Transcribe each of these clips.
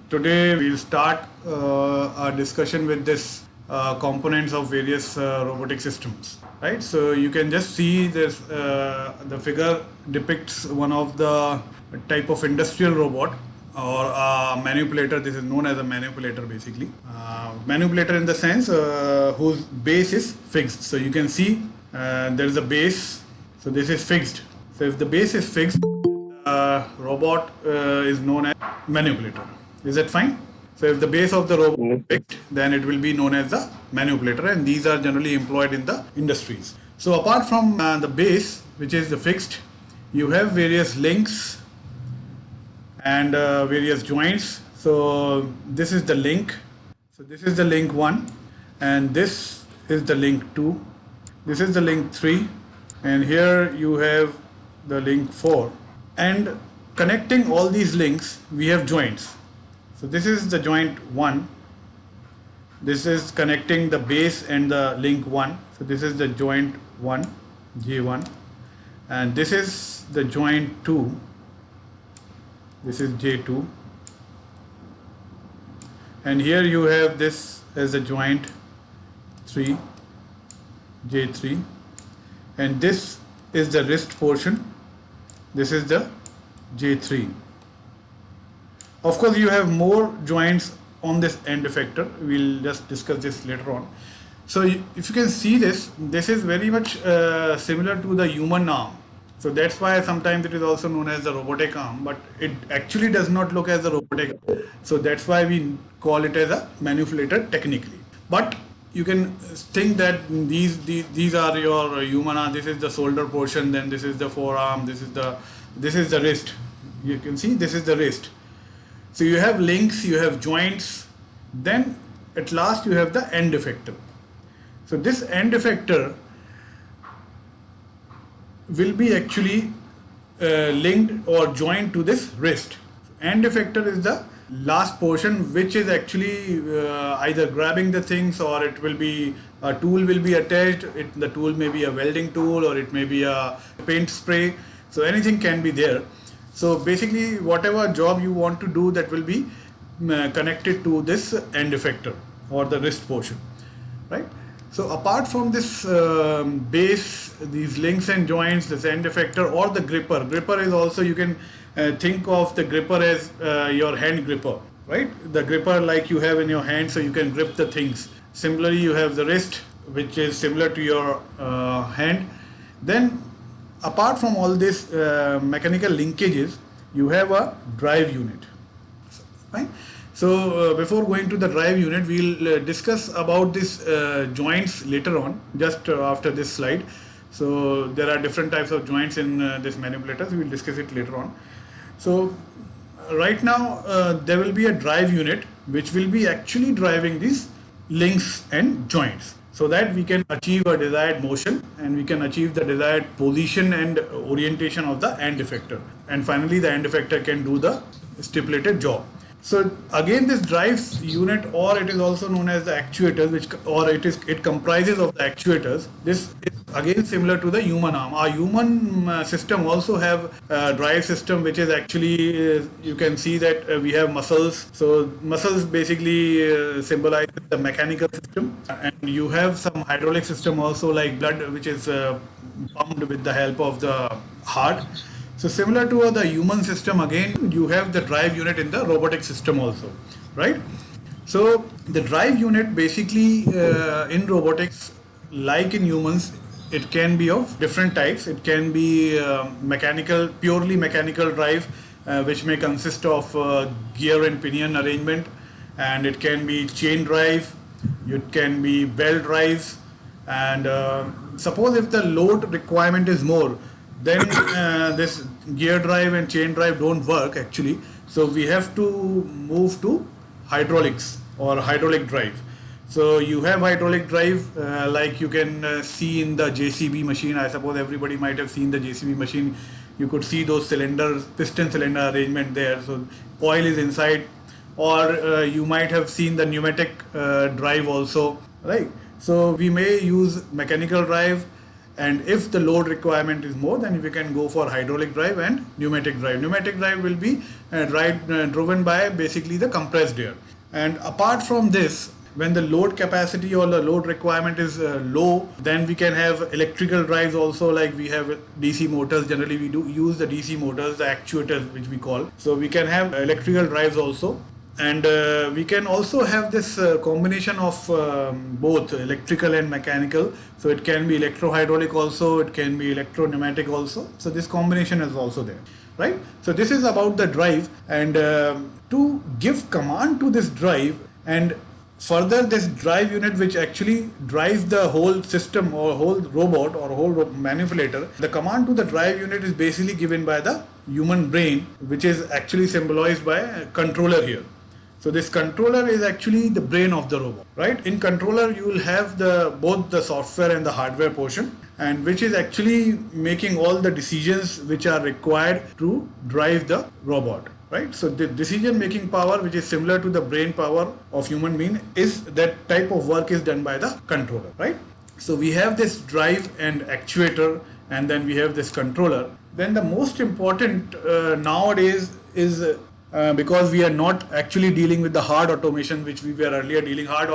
Today we'll start our discussion with this components of various robotic systems. Right, so you can just see this. The figure depicts one of the type of industrial robot or a manipulator. This is known as a manipulator, basically. Manipulator in the sense whose base is fixed. So you can see there is a base. So this is fixed. So if the base is fixed, robot is known as manipulator. Is that fine? So if the base of the robot is fixed, then it will be known as the manipulator, and these are generally employed in the industries. So apart from the base, which is the fixed, you have various links and various joints. So this is the link. So this is the link 1, and this is the link 2. This is the link 3, and here you have the link 4. And connecting all these links, we have joints. So this is the joint 1. This is connecting the base and the link 1. So this is the joint 1, J1. And this is the joint 2. This is J2. And here you have this as the joint 3, J3. And this is the wrist portion. This is the J3. Of course, you have more joints on this end effector. We'll just discuss this later on. So if you can see this, this is very much similar to the human arm. So that's why sometimes it is also known as the robotic arm, but it actually does not look as a robotic arm. So that's why we call it as a manipulator technically. But you can think that these are your human arm. This is the shoulder portion, then this is the forearm, this is the wrist. You can see this is the wrist. So you have links, you have joints, then at last you have the end effector. So this end effector will be actually linked or joined to this wrist. End effector is the last portion which is actually either grabbing the things, or it will be a tool will be attached. The tool may be a welding tool, or it may be a paint spray. So anything can be there. So basically whatever job you want to do, that will be connected to this end effector or the wrist portion, right? So apart from this base, these links and joints, this end effector or the gripper. Gripper is also, you can think of the gripper as your hand gripper, right? The gripper like you have in your hand, so you can grip the things. Similarly, you have the wrist, which is similar to your hand. Then apart from all these mechanical linkages, you have a drive unit, right? So before going to the drive unit, we'll discuss about these joints later on, just after this slide. So there are different types of joints in this manipulators. We'll discuss it later on. So right now there will be a drive unit which will be actually driving these links and joints, so that we can achieve a desired motion and we can achieve the desired position and orientation of the end effector. And finally the end effector can do the stipulated job. So again, this drives unit, or it is also known as the actuators, it comprises of the actuators. This is again similar to the human arm. Our human system also have a drive system, which is actually you can see that we have muscles. So muscles basically symbolize the mechanical system, and you have some hydraulic system also, like blood, which is pumped with the help of the heart. So similar to the human system, again you have the drive unit in the robotic system also, right? So the drive unit basically in robotics, like in humans, it can be of different types. It can be mechanical, purely mechanical drive, which may consist of gear and pinion arrangement, and it can be chain drive, it can be belt drives, and suppose if the load requirement is more, then this gear drive and chain drive don't work actually. So we have to move to hydraulics or hydraulic drive. So you have hydraulic drive like you can see in the JCB machine. I suppose everybody might have seen the JCB machine. You could see those cylinders, piston cylinder arrangement there. So oil is inside, or you might have seen the pneumatic drive also, right? So we may use mechanical drive, And if the load requirement is more, then we can go for hydraulic drive and pneumatic drive. Pneumatic drive will be driven by basically the compressed air. And apart from this, when the load capacity or the load requirement is low, then we can have electrical drives also, like we have DC motors. Generally we do use the DC motors, the actuators which we call. So we can have electrical drives also. And we can also have this combination of both electrical and mechanical. So it can be electro-hydraulic also, it can be electro-pneumatic also. So this combination is also there, right? So this is about the drive, and to give command to this drive, and further this drive unit which actually drives the whole system or whole robot or whole manipulator, the command to the drive unit is basically given by the human brain, which is actually symbolized by a controller here. So this controller is actually the brain of the robot, right? In controller you will have both the software and the hardware portion, and which is actually making all the decisions which are required to drive the robot, right? So the decision making power, which is similar to the brain power of human being, is that type of work is done by the controller, right? So we have this drive and actuator, and then we have this controller. Then the most important nowadays is because we are not actually dealing with the hard automation which we were earlier dealing. Hard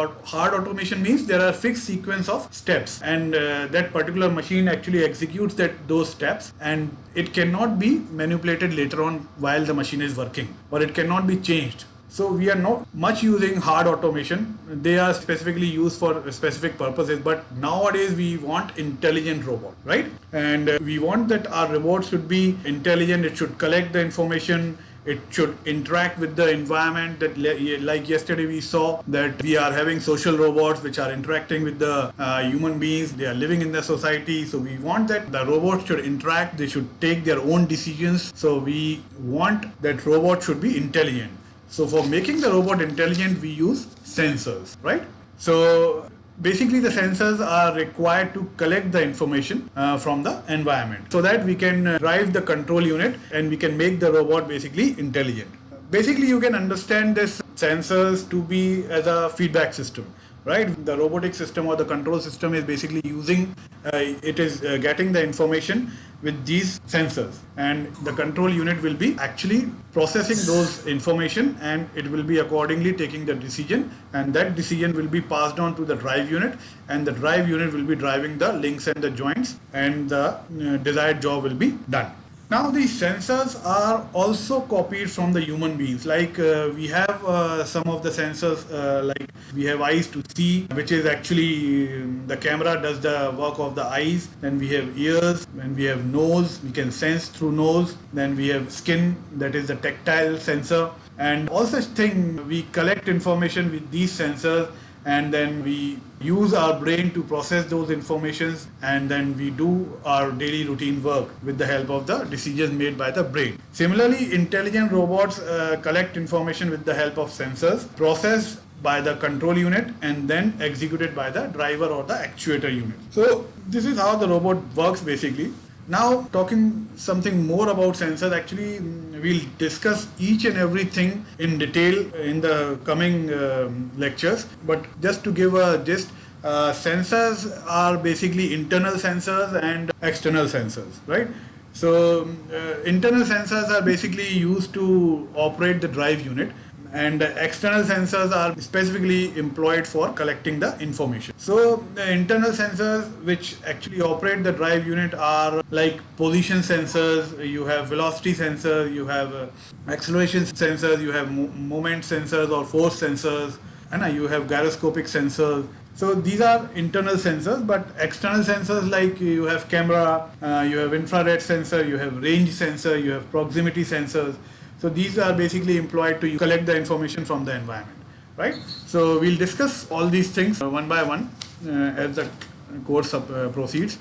automation means there are fixed sequence of steps, and that particular machine actually executes those steps, and it cannot be manipulated later on while the machine is working, or it cannot be changed. So we are not much using hard automation. They are specifically used for specific purposes, but nowadays we want intelligent robot, right? And we want that our robot should be intelligent. It should collect the information. It should interact with the environment. That, like yesterday we saw that we are having social robots which are interacting with the human beings. They are living in the society. So we want that the robots should interact. They should take their own decisions. So we want that robot should be intelligent. So for making the robot intelligent, we use sensors, right? So basically the sensors are required to collect the information from the environment, so that we can drive the control unit and we can make the robot basically intelligent. Basically you can understand this sensors to be as a feedback system, right? The robotic system or the control system is basically using, getting the information with these sensors, and the control unit will be actually processing those information, and it will be accordingly taking the decision, and that decision will be passed on to the drive unit, and the drive unit will be driving the links and the joints, and the desired job will be done. Now these sensors are also copied from the human beings. Like we have some of the sensors, like we have eyes to see, which is actually the camera does the work of the eyes. Then we have ears, and we have nose, we can sense through nose. Then we have skin, that is the tactile sensor. And all such thing, we collect information with these sensors, and then we use our brain to process those informations, and then we do our daily routine work with the help of the decisions made by the brain. Similarly, intelligent robots collect information with the help of sensors, processed by the control unit, and then executed by the driver or the actuator unit. So this is how the robot works basically. Now talking something more about sensors, actually we'll discuss each and everything in detail in the coming lectures, but just to give a gist, sensors are basically internal sensors and external sensors, right? So internal sensors are basically used to operate the drive unit, and external sensors are specifically employed for collecting the information. So the internal sensors which actually operate the drive unit are like position sensors, you have velocity sensors, you have acceleration sensors, you have moment sensors or force sensors, and you have gyroscopic sensors. So these are internal sensors, but external sensors, like you have camera, you have infrared sensor, you have range sensor, you have proximity sensors. So these are basically employed to collect the information from the environment, right? So we'll discuss all these things one by one as the course proceeds.